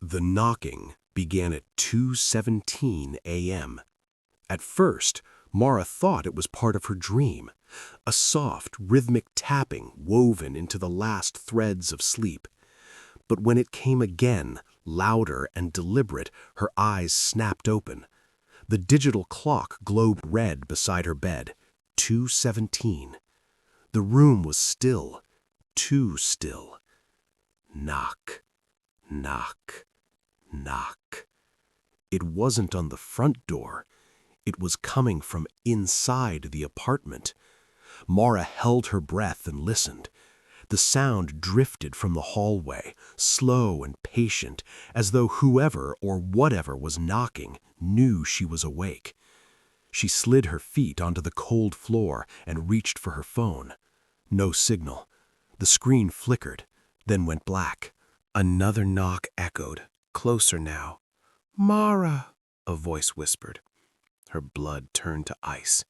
The knocking began at 2:17 a.m. At first, Mara thought it was part of her dream, a soft, rhythmic tapping woven into the last threads of sleep. But when it came again, louder and deliberate, her eyes snapped open. The digital clock glowed red beside her bed, 2:17. The room was still, too still. Knock, knock, knock. It wasn't on the front door. It was coming from inside the apartment. Mara held her breath and listened. The sound drifted from the hallway, slow and patient, as though whoever or whatever was knocking knew she was awake. She slid her feet onto the cold floor and reached for her phone. No signal. The screen flickered, then went black. Another knock echoed, closer now. "Mara," a voice whispered. Her blood turned to ice.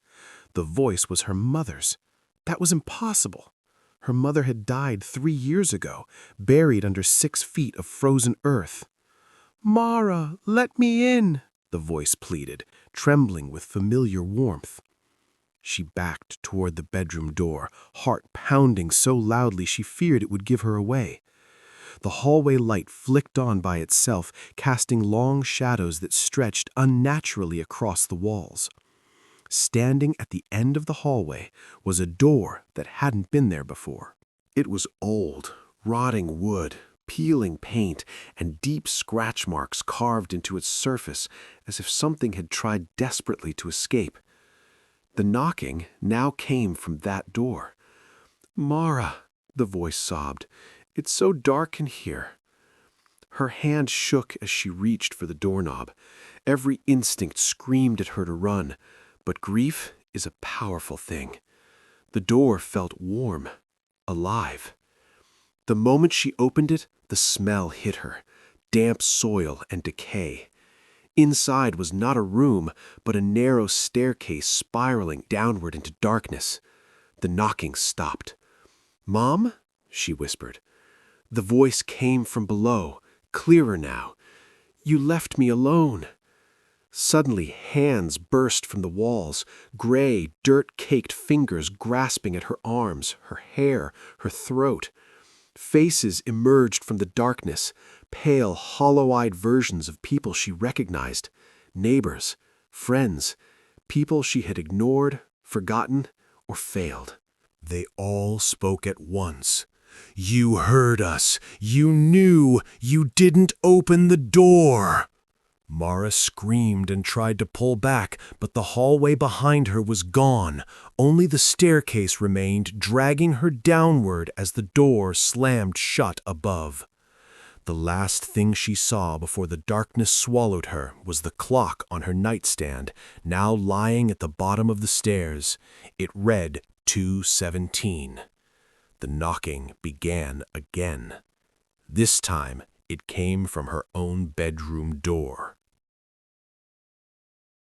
The voice was her mother's. That was impossible. Her mother had died 3 years ago, buried under 6 feet of frozen earth. "Mara, let me in," the voice pleaded, trembling with familiar warmth. She backed toward the bedroom door, heart pounding so loudly she feared it would give her away. The hallway light flicked on by itself, casting long shadows that stretched unnaturally across the walls. Standing at the end of the hallway was a door that hadn't been there before. It was old, rotting wood, peeling paint, and deep scratch marks carved into its surface as if something had tried desperately to escape. The knocking now came from that door. "Mara," the voice sobbed, "it's so dark in here." Her hand shook as she reached for the doorknob. Every instinct screamed at her to run, but grief is a powerful thing. The door felt warm, alive. The moment she opened it, the smell hit her, damp soil and decay. Inside was not a room, but a narrow staircase spiraling downward into darkness. The knocking stopped. "Mom?" she whispered. The voice came from below, clearer now. "You left me alone." Suddenly, hands burst from the walls, gray, dirt-caked fingers grasping at her arms, her hair, her throat. Faces emerged from the darkness, pale, hollow-eyed versions of people she recognized, neighbors, friends, people she had ignored, forgotten, or failed. They all spoke at once. "You heard us. You knew. You didn't open the door." Mara screamed and tried to pull back, but the hallway behind her was gone. Only the staircase remained, dragging her downward as the door slammed shut above. The last thing she saw before the darkness swallowed her was the clock on her nightstand, now lying at the bottom of the stairs. It read 2:17. The knocking began again. This time, it came from her own bedroom door.